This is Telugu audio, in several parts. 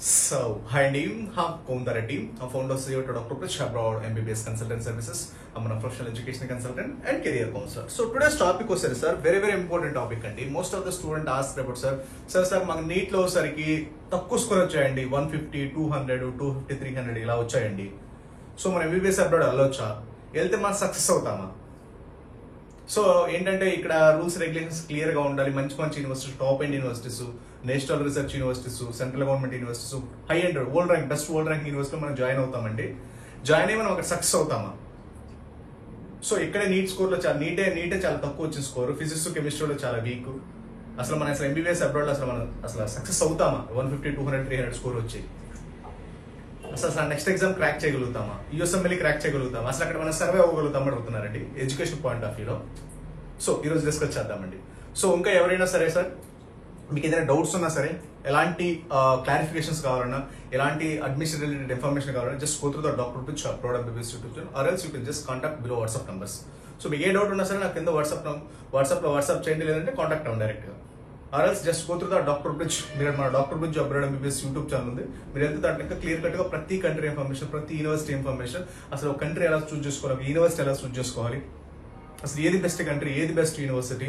Hi Andy, I'm Koundara team. I'm founder CEO to Dr. Prich Abroad MBBS Consultant Services. I'm a professional education consultant and career counselor. So today's topic was sir, very important topic అండి. Most of the student asked about sir మాకు నీట్ లో సరికి తక్కువ స్కోర్ వచ్చాయండి 150, 200, 250, 300 ఇలా వచ్చాయండి. సో మనం MBBS అబ్రాడ్ వెళ్ళొచ్చా, వెళ్తే మనం సక్సెస్ అవుతామా? సో ఏంటంటే ఇక్కడ రూల్స్ రెగ్యులేషన్స్ క్లియర్ గా ఉండాలి. మంచి universities, top end universities, national research universities, central government universities, high and best world rank యూనివర్సిటీలో మనం జాయిన్ అవుతామండి. జాయిన్ అయ్యి మనం అక్కడ సక్సెస్ అవుతామా? సో ఇక్కడే నీట్ స్కోర్ లో నీటే చాలా తక్కువ వచ్చిన స్కోర్. ఫిజిక్స్ కెమిస్ట్రీలో చాలా వీక్. అసలు మనం MBBS అబ్రాడ్ అసలు సక్సెస్ అవుతామా? 150, 200, 300 స్కోర్ వచ్చి అసలు నెక్స్ట్ ఎగ్జామ్ క్రాక్ చేయగలుగుతామా? USMLE క్రాక్ చేయగలుగుతామా? అసలు అక్కడ మనం సర్వే అవ్వగలుగుతామని అడుగుతున్నారండి ఎడ్యుకేషన్ పాయింట్ ఆఫ్ వ్యూలో. సో ఈరోజు డిస్కస్ చేద్దామండి. సో ఇంకా ఎవరైనా సరే సార్ మీకు ఏదైనా డౌట్స్ ఉన్నా సరే, ఎలాంటి క్లారిఫికేషన్స్ కావాలన్నా, ఎలాంటి అడ్మిషన్ రిలేటెడ్ ఇన్ఫర్మేషన్ కావాలన్నా just go through the doctor pitch abroad MBBS YouTube channel or else you can just contact below WhatsApp numbers. So మీకు ఏ డౌట్ ఉన్నా సరే నాకు కింద వాట్సాప్ చేయండి, లేదంటే కాంటాక్ట్ అవ్వండి డైరెక్ట్ గా. Or else just go through the doctor bridge. మీరు మన doctor bridge abroad MBBS YouTube channel ఉంది. మీరు వెళ్తే దాంట్లో ఇంకా క్లియర్ కట్ గా ప్రతి కంట్రీ ఇన్ఫర్మేషన్, ప్రతి యూనివర్సిటీ ఇన్ఫర్మేషన్, అసలు ఒక కంట్రీ ఎలా చూస్ చేసుకోవాలి, యూనివర్సిటీ ఎలా చూస్ చేసుకోవాలి, అసలు ఏది బెస్ట్ కంట్రీ, ఏది బెస్ట్ యూనివర్సిటీ,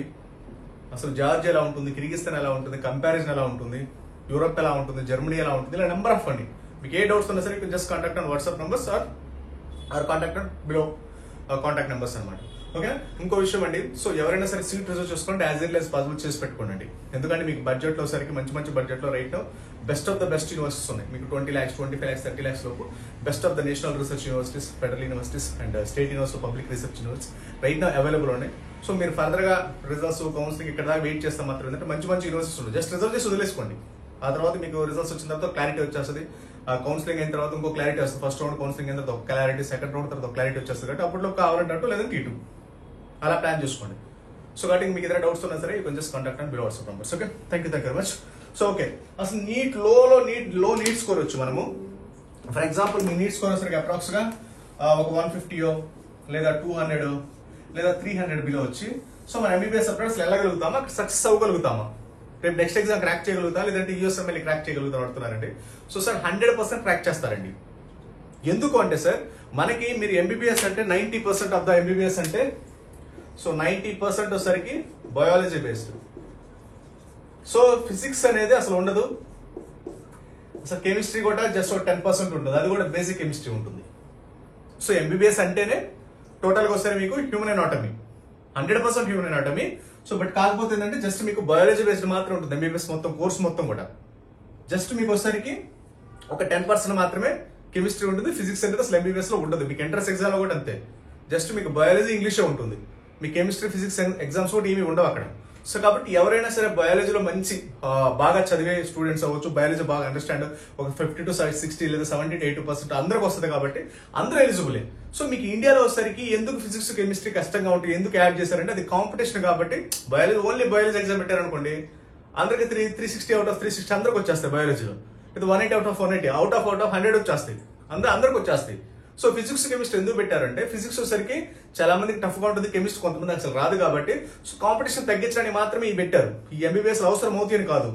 అసలు జార్జియా ఎలా ఉంటుంది, కిర్గిస్తాన్ ఎలా ఉంటుంది, కంపారిజన్ ఎలా ఉంటుంది, యూరోప్ ఎలా ఉంటుంది, జర్మనీ ఎలా ఉంటుంది, ఇలా నెంబర్ ఆఫ్ అండి. మీకు ఏ డౌట్స్ ఉన్నా సరే just contact on WhatsApp numbers or contact on below contact numbers అనమాట. ఓకే, ఇంకో విషయం అండి. సో ఎవరైనా సరే సీట్ రిజర్వ్ చేసుకోండి, యాజ్ ఎర్లీ యాజ్ పాసిబుల్ చేసి పెట్టుకోండి. ఎందుకంటే మీకు బడ్జెట్ లో సరికి మంచి బడ్జెట్ లో right best of the best universities ఉన్నాయి. మీకు 20 lakhs, 25 lakhs, 30 lakhs లోపు best of the national research universities, federal universities and state university, public research universities right నా అవైలబుల్ ఉన్నాయి. సో మీరు ఫర్దర్ గా రిజల్ట్స్, కౌన్సిలింగ్ ఇక్కడ దాకా వెయిట్ చేస్తాం మాత్రం. ఏంటంటే మంచి యూనివర్సిటీస్ ఉన్నాయి, జస్ట్ రిజర్వ్ చేసి వదిలేసుకోండి. ఆ తర్వాత మీకు రిజల్ట్స్ వచ్చిన తర్వాత క్లారిటీ వచ్చేస్తుంది. కౌన్సిలింగ్ అయిన తర్వాత ఇంకో క్లారిటీ వస్తుంది. ఫస్ట్ రౌండ్ కౌన్సిలింగ్ అయిన తర్వాత ఒక క్లారిటీ, సెకండ్ రౌండ్ తర్వాత క్లారిటీ వచ్చేస్తుంది. కాబట్టి అప్పట్లో కావాలంటే అటు, లేదంటే ఇటు అలా ప్లాన్ చేసుకోండి. సో కాబట్టి మీకు ఏదైనా డౌట్స్ ఉన్నా సరే కొంచెం contact and below WhatsApp numbers. Okay, thank you very much. So okay, అసలు నీట్ స్కోర్ వచ్చి మనము for example me neat score వచ్చరికి అప్రాక్స్ గా ఒక 150 లేదా 200 లేదా 300 బిలో వచ్చి, సో మన MBBS అప్రాక్స్ వెళ్ళగలుగుతామా, అక్కడ సక్సెస్ అవ్వగలుగుతామా, రేపు నెక్స్ట్ ఎగ్జామ్ క్రాక్ చేయగలుగుతా, లేదంటే USMLE క్రాక్ చేయగలుగుతాం అడుగుతున్నారండి. సో సార్ 100% క్రాక్ చేస్తారండి. ఎందుకు అంటే సార్ మనకి మీరు MBBS అంటే 90% ఆఫ్ ద MBBS అంటే, సో 90% వచ్చేసరికి బయాలజీ బేస్డ్. సో ఫిజిక్స్ అనేది అసలు ఉండదు. అసలు కెమిస్ట్రీ కూడా జస్ట్ 10% ఉంటుంది, అది కూడా బేసిక్ కెమిస్ట్రీ ఉంటుంది. సో MBBS అంటేనే టోటల్ గా వస్తే మీకు human anatomy, 100% human anatomy. So but కాకపోతే ఏంటంటే జస్ట్ మీకు బయాలజీ బేస్డ్ మాత్రం ఉంటుంది MBBS మొత్తం కోర్స్ మొత్తం కూడా. జస్ట్ మీకు వచ్చేసరికి ఒక 10% మాత్రమే కెమిస్ట్రీ ఉంటుంది. ఫిజిక్స్ అనేది అసలు MBBS లో ఉండదు. మీకు ఎంట్రన్స్ ఎగ్జామ్ లో కూడా అంతే, జస్ట్ మీకు బయాలజీ ఇంగ్లీషే ఉంటుంది. మీ కెమిస్ట్రీ, ఫిజిక్స్ ఎగ్జామ్స్ కూడా ఏమి ఉండవు అక్కడ. సో కాబట్టి ఎవరైనా సరే బయాలజీలో మంచి బాగా చదివే స్టూడెంట్స్ అవ్వచ్చు, బయాలజీ బాగా అండర్స్టాండ్ ఒక 50 to 60 లేదా 70 to 80% అందరికి వస్తుంది. కాబట్టి అందరూ ఎలిజిబులే. సో మీకు ఇండియాలో వచ్చేసరికి ఎందుకు ఫిజిక్స్, కెమిస్ట్రీ కష్టంగా ఉంటుంది, ఎందుకు యాడ్ చేశారంటే అది కాంపిటీషన్ కాబట్టి. ఓన్లీ బయాలజీ ఎగ్జామ్ పెట్టారనుకోండి, అందరికి 360 out of 360 అందరికి వచ్చేస్తాయి బయాలజీలో. ఇది 180 out of 180 అవుట్ ఆఫ్ 100 వచ్చేస్తాయి, అందరికి వచ్చేస్తాయి. సో ఫిజిక్స్, కెమిస్ట్రీ ఎందుకు పెట్టారంటే ఫిజిక్స్ వచ్చేసరికి చాలా మందికి టఫ్ గా ఉంటుంది, కెమిస్ట్రీ కొంతమంది అసలు రాదు. కాబట్టి సో కాంపిటీషన్ తగ్గించడానికి మాత్రమే ఈ పెట్టారు. ఈ MBBS అవసరం అవుతుంది కాదు.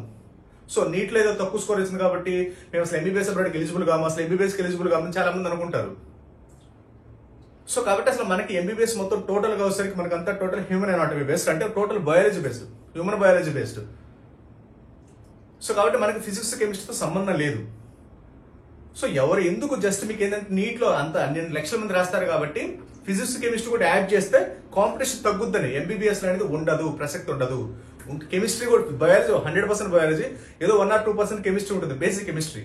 సో నీట్లో ఏదో తక్కువ స్కోర్ వచ్చింది కాబట్టి మేము అసలు MBBS అబ్రాడ్కి ఎలిజిబుల్ కాము, అసలు MBBS కి ఎలిజిబుల్ కామని చాలా మంది అనుకుంటారు. సో కాబట్టి అసలు మనకి MBBS మొత్తం టోటల్ గా వచ్చేసరికి మనకి అంతా టోటల్ హ్యూమన్ ఎనాటమీ బేస్డ్, అంటే total biology based, human biology based. So కాబట్టి మనకి ఫిజిక్స్, కెమిస్ట్రీతో సంబంధం లేదు. సో ఎవరు ఎందుకు జస్ట్ మీకు ఏంటంటే నీట్ లో అంత 2 లక్షల మంది రాస్తారు కాబట్టి ఫిజిక్స్, కెమిస్ట్రీ కూడా యాడ్ చేస్తే కాంపిటీషన్ తగ్గుద్దని. MBBS అనేది ఉండదు, ప్రసక్తి ఉండదు. కెమిస్ట్రీ కూడా బయాలజీ 100% బయాలజీ, ఏదో 1 or 2% కెమిస్ట్రీ ఉంటుంది, బేసిక్ కెమిస్ట్రీ.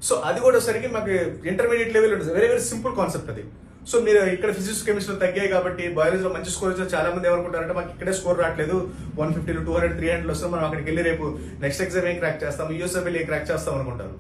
సో అది కూడా సరికి మాకు ఇంటర్మీడియట్ లెవెల్ ఉంటుంది. వెరీ సింపుల్ కాన్సెప్ట్ అది. సో మీరు ఇక్కడ ఫిజిక్స్, కెమిస్ట్రీ తగ్గాయి కాబట్టి బయాలజీలో మంచి స్కోర్ వచ్చారు. చాలా మంది ఏమనుకుంటారంటే మాకు ఇక్కడే స్కోర్ రావట్లేదు, 150, 200, 300 వస్తాం, మనం అక్కడికి వెళ్ళి రేపు నెక్స్ట్ ఎగ్జామ్ ఏం క్రాక్ చేస్తాం, USMLE క్రాక్ చేస్తాం అనుకుంటారు.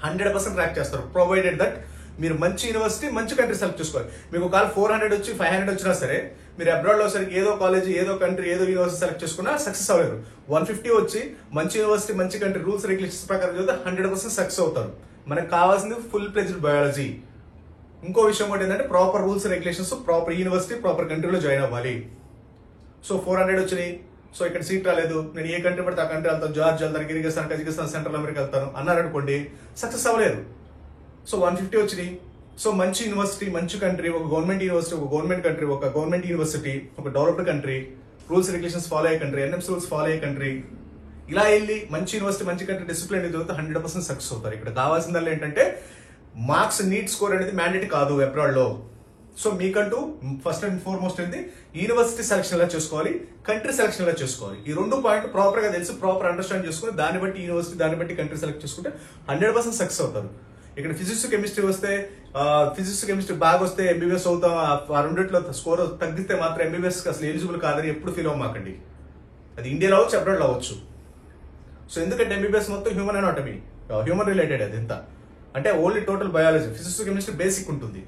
100% క్రాక్ చేస్తారు, ప్రొవైడెడ్ దట్ మీరు మంచి యూనివర్సిటీ, మంచి కంట్రీ సెలెక్ట్ చేసుకోవాలి. మీకు ఒకవేళ 400 వచ్చి 500 వచ్చినా సరే మీరు అబ్రాడ్ లో సరికి ఏదో కాలేజ్, ఏదో కంట్రీ, ఏదో యూనివర్సిటీ సెలెక్ట్ చేసుకున్నా సక్సెస్ అవ్వలేరు. 150 వచ్చి మంచి యూనివర్సిటీ, మంచి కంట్రీ, రూల్స్ రెగ్యులేషన్స్ ప్రకారం చదివితే 100% సక్సెస్ అవుతారు. మనకు కావాల్సింది ఫుల్ ప్లెజ్డ్ బయాలజీ. ఇంకో విషయం కూడా ఏంటంటే proper rules regulations, proper university, proper కంట్రీలో జాయిన్ అవ్వాలి. సో 400 వచ్చినాయి, సో ఇక్కడ సీట్ రాలేదు, నేను ఏ కంట్రీ పడితే ఆ కంట్రీ వెళ్తాను, జార్జ్ వెళ్తాను, కిర్గిస్తాన్, కజకిస్తాన్, సెంట్రల్ అమెరికా వెళ్తాను అన్నారనుకోండి, సక్సెస్ అవ్వలేదు. సో 150 వచ్చినాయి. సో మంచి యూనివర్సిటీ, మంచి కంట్రీ, ఒక గవర్నమెంట్ యూనివర్సిటీ, ఒక గవర్నమెంట్ కంట్రీ, ఒక గవర్నమెంట్ యూనివర్సిటీ, ఒక developed country, rules regulations follow అయ్యే కంట్రీ, ఎన్ఎంసీ రూల్స్ ఫాలో అయ్యే కంట్రీ, ఇలా వెళ్ళి మంచి యూనివర్సిటీ, మంచి కంట్రీ, డిసిప్లిన్ చదివితే 100% సక్సెస్ అవుతారు. ఇక్కడ కావాల్సిందల్లా ఏంటంటే మార్క్స్, నీట్ స్కోర్ అనేది మ్యాండేట్ కాదు అబ్రాడ్ లో. సో మీకంటూ ఫస్ట్ అండ్ ఫార్మోస్ట్ ఏంటి, యూనివర్సిటీ సెలక్షన్ ఎలా చేసుకోవాలి, కంట్రీ సెలక్షన్ ఎలా చేసుకోవాలి, ఈ 2 పాయింట్ ప్రాపర్ గా తెలిసి ప్రాపర్ అండర్స్టాండ్ చేసుకుని దాన్ని బట్టి యూనివర్సిటీ, దాన్ని బట్టి కంట్రీ సెలెక్ట్ చేసుకుంటే 100% సక్సెస్ అవుతారు. ఇక్కడ ఫిజిక్స్ కెమిస్ట్రీ వస్తే, ఫిజిక్స్ కెమిస్ట్రీ బాగా వస్తే ఎంబీబీఎస్ అవుతాం, ఆ రెండిట్లో స్కోర్ తగ్గితే మాత్రం ఎంబీబీఎస్ అసలు ఎలిజిబుల్ కాదని ఎప్పుడు ఫీల్ అవ్వమాకండి. అది ఇండియాలో అవ్వచ్చు, అబ్రాడ్ అవ్వచ్చు. సో ఎందుకంటే ఎంబీబీఎస్ మొత్తం హ్యూమన్ అనాటమీ, హ్యూమన్ రిలేటెడ్ అది ఎంత అంటే only total biology, physics chemistry basic ఉంటుంది,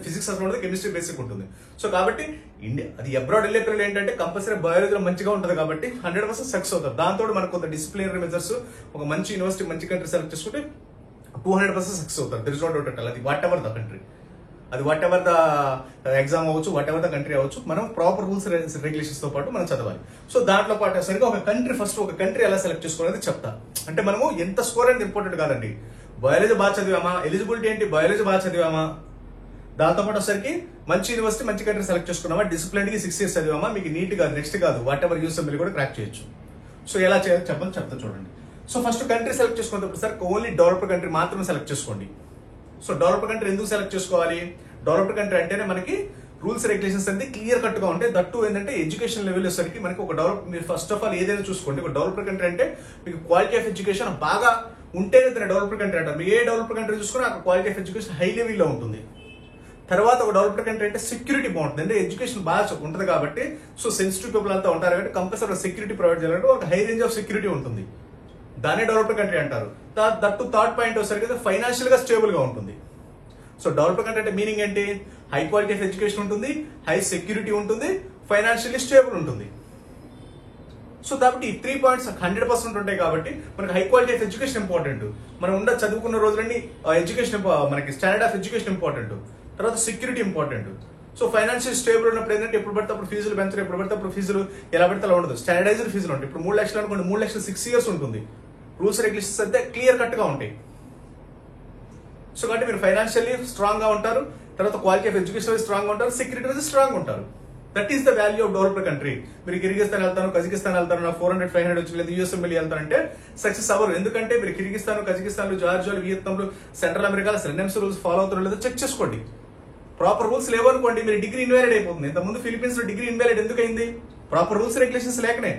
ఫిజిక్స్ అసలు ఉండదు, కెమిస్ట్రీ బేసిక్ ఉంటుంది. సో కాబట్టి ఇండియా అది అబ్రాడ్ వెళ్ళే పిల్లలు ఏంటంటే కంపల్సరీ బయాలజీలో మంచిగా ఉంటుంది కాబట్టి 100% సక్సెస్ అవుతారు. దాంతో మనకు కొంత డిసిప్లినరీ మెజర్స్, ఒక మంచి యూనివర్సిటీ, మంచి కంట్రీ సెలెక్ట్ చేసుకుంటే 200% సక్సెస్ అవుతారు. There is not doubt at all. అది వాట్ ఎవర్ ద కంట్రీ, అది వాట్ ఎవర్ ద ఎగ్జామ్ అవ్వచ్చు, వాట్ ఎవర్ ద కంట్రీ అవ్వచ్చు, మనం ప్రాపర్ రూల్స్ రెగ్యులేషన్స్ తో పాటు మనం చదవాలి. సో దాంట్లో పాటు సరిగ్గా ఒక కంట్రీ, ఫస్ట్ ఒక కంట్రీ ఎలా సెలెక్ట్ చేసుకోవాలని చెప్తా. అంటే మనము ఎంత స్కోర్ అనేది ఇంపార్టెంట్ కాదండి. బయాలజీ బాగా చదివామా, ఎలిజిబిలిటీ ఏంటి, బయాలజీ బాగా చదివామా, దాంతోపాటు వచ్చేసరికి మంచి యూనివర్సిటీ, మంచి కంట్రీ సెలెక్ట్ చేసుకున్నామా, డిసిప్లిన్ కి 6 years చదివామా, మీకు నీట్ కాదు, నెక్స్ట్ కాదు, వాట్ ఎవర్ యూఎస్ఎంఎల్ కూడా క్రాక్ చేయొచ్చు. సో ఎలా చేయాలో చెప్తా చూడండి. సో ఫస్ట్ కంట్రీ సెలెక్ట్ చేసుకున్నప్పుడు సార్ ఓన్లీ డెవలప్డ్ కంట్రీ మాత్రమే సెలెక్ట్ చేసుకోండి. సో డెవలప్డ్ కంట్రీ ఎందుకు సెలెక్ట్ చేసుకోవాలి, డెవలప్డ్ కంట్రీ అంటేనే మనకి రూల్స్ రెగ్యులేషన్స్ అనేది క్లియర్ కట్ గా ఉంటాయి. దట్టు ఏంటంటే ఎడ్యుకేషన్ లెవెల్ వచ్చేసరికి మనకి ఒక మీరు ఫస్ట్ ఆఫ్ ఆల్ ఏదైనా చూసుకోండి, ఒక డెవలప్డ్ కంట్రీ అంటే మీకు క్వాలిటీ ఆఫ్ ఎడ్యుకేషన్ బాగా ఉంటేనే డెవలప్డ్ కంట్రీ అంటారు. మీరు ఏ డెవలప్డ్ కంట్రీ చూసుకున్నా అక్కడ క్వాలిటీ ఆఫ్ ఎడ్యుకేషన్ హై లెవెల్లో ఉంటుంది. తర్వాత ఒక డెవలప్డ్ కంట్రీ అంటే సెక్యూరిటీ బాగుంటుంది, అంటే ఎడ్యుకేషన్ బాగా ఉంటుంది కాబట్టి, సో సెన్సిటివ్ పీపుల్ అంతా ఉంటారు కాబట్టి కంపల్సరీ సెక్యూరిటీ ప్రొవైడ్ చేయాలంటే ఒక హై రేంజ్ ఆఫ్ సెక్యూరిటీ ఉంటుంది, దాన్ని డెవలప్డ్ కంట్రీ అంటారు. దట్టు థర్డ్ పాయింట్ వచ్చేసరికి ఫైనాన్షియల్ గా స్టేబుల్ గా ఉంటుంది. సో డెవలప్డ్ కంట్రీ అంటే మీనింగ్ ఏంటి, హై క్వాలిటీ ఆఫ్ ఎడ్యుకేషన్ ఉంటుంది, హై సెక్యూరిటీ ఉంటుంది, ఫైనాన్షియల్లీ స్టేబుల్ ఉంటుంది. సో కాబట్టి ఈ 3 points 100% ఉంటాయి కాబట్టి మనకి high quality of education important. మనం చదువుకున్న రోజులన్నీ ఎడ్యుకేషన్, మనకి స్టాండర్డ్ ఆఫ్ ఎడ్యుకేషన్ ఇంపార్టెంట్, తర్వాత security important. So financial stable ఉన్నప్పుడు ఏంటంటే ఎప్పుడు పడితే అప్పుడు ఫీజులు పెంచరు, ఎప్పుడు పడితే అప్పుడు ఫీజులు ఎలా పడితే అలా ఉండదు, స్టాండర్డైజ్డ్ ఫీజులు ఉంటాయి. ఇప్పుడు 3 లక్షలు అనుకోండి, 3 లక్షలు 6 years ఉంటుంది. రూల్స్ రెగ్యులేషన్స్ అయితే క్లియర్ కట్ గా ఉంటాయి. సో కాబట్టి మీరు ఫైనాన్షియల్లీ స్ట్రాంగ్ గా ఉంటారు, తర్వాత క్వాలిటీ ఆఫ్ ఎడ్యుకేషన్ స్ట్రాంగ్ గా ఉంటారు, సెక్యూరిటీ వైజ్ స్ట్రాంగ్ ఉంటారు. That is the value of developed country. మీరు కిర్గిస్తాన్ వెళ్తాను, కజకిస్తాన్ వెళ్తాను, నాకు 400, 500 వచ్చి లేదు యూఎస్ఎంఎల్ వెళ్తానంటే సక్సెస్ అవ్వరు. ఎందుకంటే మీరు కిర్గిస్తాన్, కజకిస్తాన్, జార్జియా, వియత్నాంలు, Central America NMC rules follow అవుతారో లేదో చెక్ చేసుకోండి. ప్రాపర్ రూల్స్ లేవనుకోండి, మీరు డిగ్రీ ఇన్వాలిడ్ అయిపోతుంది. ఇంతకుముందు ఫిలిపీన్స్ లో డిగ్రీ ఇన్వాలిడ్ ఎందుకు అయింది, ప్రాపర్ రూల్స్ రెగ్యులేషన్స్ లేకనే.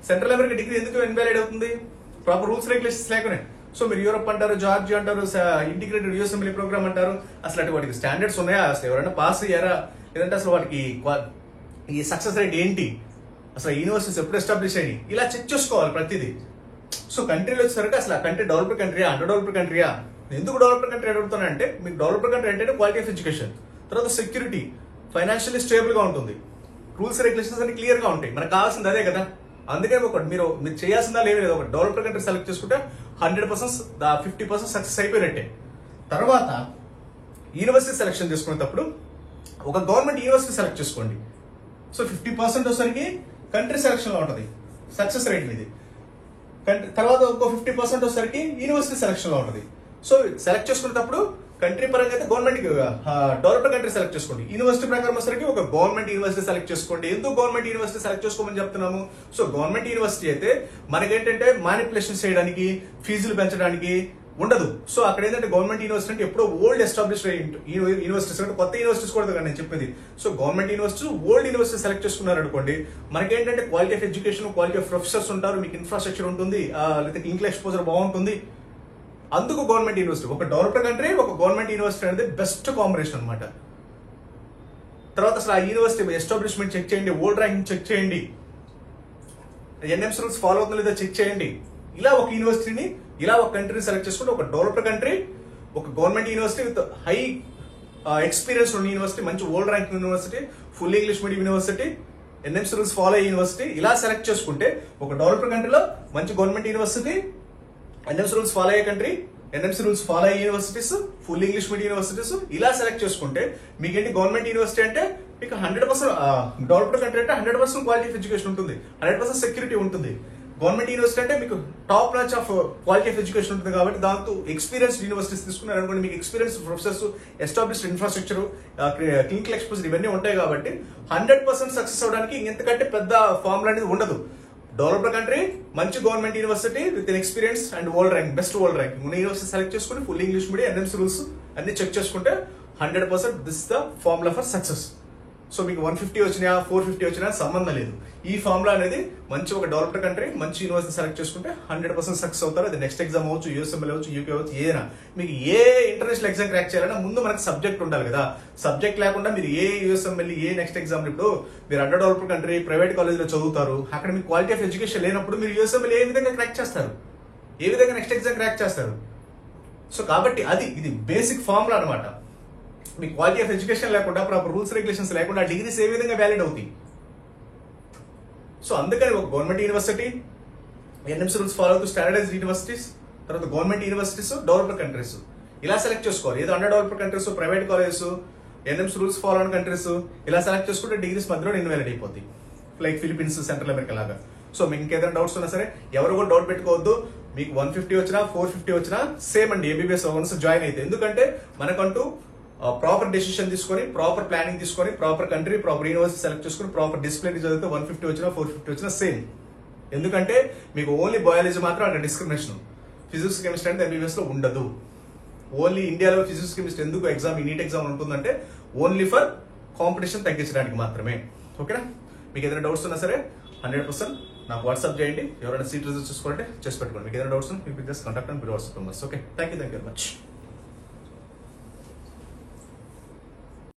సెంట్రల్ అమెరికా డిగ్రీ ఎందుకు ఇన్వాలిడ్ అవుతుంది, ప్రాపర్ రూల్స్ రెగ్యులేషన్స్ లేకనే. సో మీరు యూరోప్ అంటారు, జార్జియా అంటారు, ఇంటిగ్రేటెడ్ యూఎస్ఎంఎల్ ప్రోగ్రామ్ అంటారు, అసలు అటు వాటికి స్టాండర్డ్స్ ఉన్నాయా, అసలు ఎవరైనా పాస్ అయ్యారా, లేదంటే అసలు వాటికి ఈ సక్సెస్ రేట్ ఏంటి, అసలు యూనివర్సిటీస్ ఎప్పుడు ఎస్టాబ్లిష్ అయ్యి, ఇలా చెక్ చేసుకోవాలి ప్రతిదీ. సో కంట్రీలో వచ్చేసరికి అసలు ఆ కంట్రీ డెవలప్డ్ కంట్రీయా, అండర్ డెవలప్డ్ కంట్రీయా. ఎందుకు డెవలప్డ్ కంట్రీ అడుగుతున్నా అంటే మీకు డెవలప్డ్ కంట్రీ అంటే క్వాలిటీ ఆఫ్ ఎడ్యుకేషన్, తర్వాత సెక్యూరిటీ, ఫైనాన్షియల్లీ స్టేబుల్ గా ఉంటుంది, రూల్స్ రెగ్యులేషన్స్ అన్ని క్లియర్ గా ఉంటాయి. మనకు కావాల్సింది అదే కదా. అందుకే మీరు చేయాల్సిందా లేదు, ఒక డెవలప్డ్ కంట్రీ సెలెక్ట్ చేసుకుంటే 100%, 50% సక్సెస్ అయిపోయినట్టే. తర్వాత యూనివర్సిటీ సెలెక్షన్ చేసుకునేటప్పుడు ఒక గవర్నమెంట్ యూనివర్సిటీ సెలెక్ట్ చేసుకోండి. సో 50% వచ్చేసరికి కంట్రీ సెలెక్షన్ లో ఉంటుంది సక్సెస్ రేట్ ఇది. తర్వాత ఇంకో 50% వచ్చేసరికి యూనివర్సిటీ సెలెక్షన్ లో ఉంటుంది. సో సెలెక్ట్ చేసుకునేటప్పుడు కంట్రీ పరంగా అయితే గవర్నమెంట్ డెవలప్డ్ కంట్రీ సెలెక్ట్ చేసుకోండి. యూనివర్సిటీ ప్రకారం వచ్చేసరికి ఒక గవర్నమెంట్ యూనివర్సిటీ సెలెక్ట్ చేసుకోండి. ఎందుకు గవర్నమెంట్ యూనివర్సిటీ సెలెక్ట్ చేసుకోమని చెప్తున్నాము, సో గవర్నమెంట్ యూనివర్సిటీ అయితే మనకేంటంటే మానిపులేషన్ చేయడానికి, ఫీజులు పెంచడానికి ఉండదు. సో అక్కడ ఏంటంటే గవర్నమెంట్ యూనివర్సిటీ అంటే ఎప్పుడో ఓల్డ్ ఎస్టాబ్లిష్డ్ యూనివర్సిటీస్, అంటే కొత్త యూనివర్సిటీస్ కూడా నేను చెప్పేది. So government university, old university select చేసుకున్నారు అనుకోండి, మనకేంటంటే quality of education, quality of professors ఉంటారు, మీకు ఇన్ఫ్రాస్ట్రక్చర్ ఉంటుంది, లేకపోతే క్లినికల్ ఎక్స్పోజర్ బాగుంటుంది. అందుకు గవర్నమెంట్ యూనివర్సిటీ, ఒక డెవలప్డ్ కంట్రీ, ఒక గవర్నమెంట్ యూనివర్సిటీ అనేది బెస్ట్ కాంబినేషన్ అనమాట. తర్వాత అసలు ఆ యూనివర్సిటీ ఎస్టాబ్లిష్మెంట్ చెక్ చేయండి, ఓల్డ్ ర్యాంకింగ్ చెక్ చేయండి, ఎన్ఎంసీ రూల్స్ ఫాలో అవుతుందో లేదో చెక్ చేయండి. ఇలా ఒక యూనివర్సిటీని, ఇలా ఒక కంట్రీని సెలెక్ట్ చేసుకుంటే ఒక డెవలప్డ్ కంట్రీ, ఒక government university with high experience ఉన్న యూనివర్సిటీ, మంచి old ranking university, full English medium university, NMC rules follow అయ్యే యూనివర్సిటీ, ఇలా సెలెక్ట్ చేసుకుంటే ఒక డెవలప్డ్ కంట్రీలో మంచి government university, NMC rules follow అయ్యే కంట్రీ, ఎన్ఎంసీ రూల్స్ ఫాలో అయ్యే universities, full English medium universities, ఇలా సెలెక్ట్ చేసుకుంటే మీకేంటి గవర్నమెంట్ యూనివర్సిటీ అంటే మీకు 100% డెవలప్డ్ కంట్రీ అంటే 100% క్వాలిటీ ఆఫ్ ఎడ్యుకేషన్ ఉంటుంది, 100% సెక్యూరిటీ ఉంటుంది. గవర్నమెంట్ యూనివర్సిటీ అంటే మీకు top notch of quality of education ఉంటుంది కాబట్టి దాంతో ఎక్స్పీరియన్స్డ్ యూనివర్సిటీస్ తీసుకున్నారు అనుకోండి, మీకు experience professors, established infrastructure, clinical exposure ఇవన్నీ ఉంటాయి కాబట్టి 100% సక్సెస్ అవడానికి ఇంతకంటే పెద్ద ఫార్ములా అనేది ఉండదు. డెవలప్డ్ కంట్రీ, మంచి government university with experience and world rank, best world rank ఉన్న యూనివర్సిటీ సెలెక్ట్ చేసుకుని full English medium, NMC rules అన్ని చెక్ చేసుకుంటే 100% this the formula for success. So మీకు 150 వచ్చినా 450 వచ్చినా సంబంధం లేదు. ఈ ఫార్ములా అనేది మంచి ఒక డెవలప్డ్ కంట్రీ, మంచి యూనివర్సిటీ సెలెక్ట్ చేసుకుంటే 100% సక్సెస్ అవుతారు. అది నెక్స్ట్ ఎగ్జామ్ అవచ్చు, యూఎస్ఎంఎల్ అవచ్చు, యూకే అవచ్చు, ఏదైనా. మీకు ఏ ఇంటర్నేషనల్ ఎగ్జామ్ క్రాక్ చేయాలన్నా ముందు మనకు సబ్జెక్ట్ ఉండాలి కదా. సబ్జెక్ట్ లేకుండా మీరు ఏ యూఎస్ఎంఎల్, ఏ నెక్స్ట్ ఎగ్జామ్, ఇప్పుడు మీరు అండర్ డెవలప్డ్ కంట్రీ ప్రైవేట్ కాలేజీలో చదువుతారు, అక్కడ మీకు క్వాలిటీ ఆఫ్ ఎడ్యుకేషన్ లేనప్పుడు మీరు యూఎస్ఎంఎల్ ఏ విధంగా క్రాక్ చేస్తారు, ఏ విధంగా నెక్స్ట్ ఎగ్జామ్ క్రాక్ చేస్తారు? సో కాబట్టి ఇది బేసిక్ ఫార్ములా అనమాట. మీ క్వాలిటీ ఆఫ్ ఎడ్యుకేషన్ లేకుండా, ప్రాపర్ రూల్స్ రెగ్యులేషన్స్ లేకుండా డిగ్రీస్ ఏ విధంగా వ్యాలిడ్ అవుతాయి? సో అందుకని ఒక government university, NMC rules follow అవుతూ స్టాండర్డైజ్డ్ యూనివర్సిటీస్, తర్వాత గవర్నమెంట్ యూనివర్సిటీస్, డెవలప్డ్ కంట్రీస్ ఇలా సెలెక్ట్ చేసుకోవాలి. ఏదో under developed countries, private colleges, NMC rules follow అయిన కంట్రీస్ ఇలా సెలెక్ట్ చేసుకుంటే డిగ్రీస్ మధ్యలో ఇన్వాలిడ్ అయిపోతాయి, లైక్ ఫిలిపీన్స్, సెంట్రల్ అమెరికా లాగా. సో మీకు ఇంకేదైనా డౌట్స్ ఉన్నా సరే ఎవరు కూడా డౌట్ పెట్టుకోవద్దు. మీకు 150 వచ్చినా 450 వచ్చినా సేమ్ అండి, ఎంబీబీఎస్ వన్స్ జాయిన్ అయితే. ఎందుకంటే మనకంటూ ప్రాపర్ డెసిషన్ తీసుకొని, ప్రాపర్ ప్లానింగ్ తీసుకొని, proper country, proper university select చేసుకుని, ప్రాపర్ డిసిప్లిన్ చదివితే 150 వచ్చినా 450 వచ్చినా సేమ్. ఎందుకంటే మీకు ఓన్లీ బయాలజీ మాత్రం అక్కడ డిస్క్రిమినేషన్, ఫిజిక్స్ కెమిస్ట్రీ అంటే ఎంబీబీఎస్ లో ఉండదు. ఓన్లీ ఇండియాలో ఫిజిక్స్ కెమిస్ట్రీ ఎందుకు ఎగ్జామ్, ఈ నీట్ ఎగ్జామ్ ఉంటుందంటే ఓన్లీ ఫర్ కాంపిటీషన్ తగ్గించడానికి మాత్రమే. ఓకేనా? మీకు ఏదైనా డౌట్స్ ఉన్నా సరే 100% నాకు వాట్సాప్ చేయండి. ఎవరైనా సీట్ రిజర్వ్ చేసుకోవాలంటే చేసి పెట్టుకోండి. మీకు ఏదైనా డౌట్స్ మీకు just contact and WhatsApp numbers. Okay, thank you very much.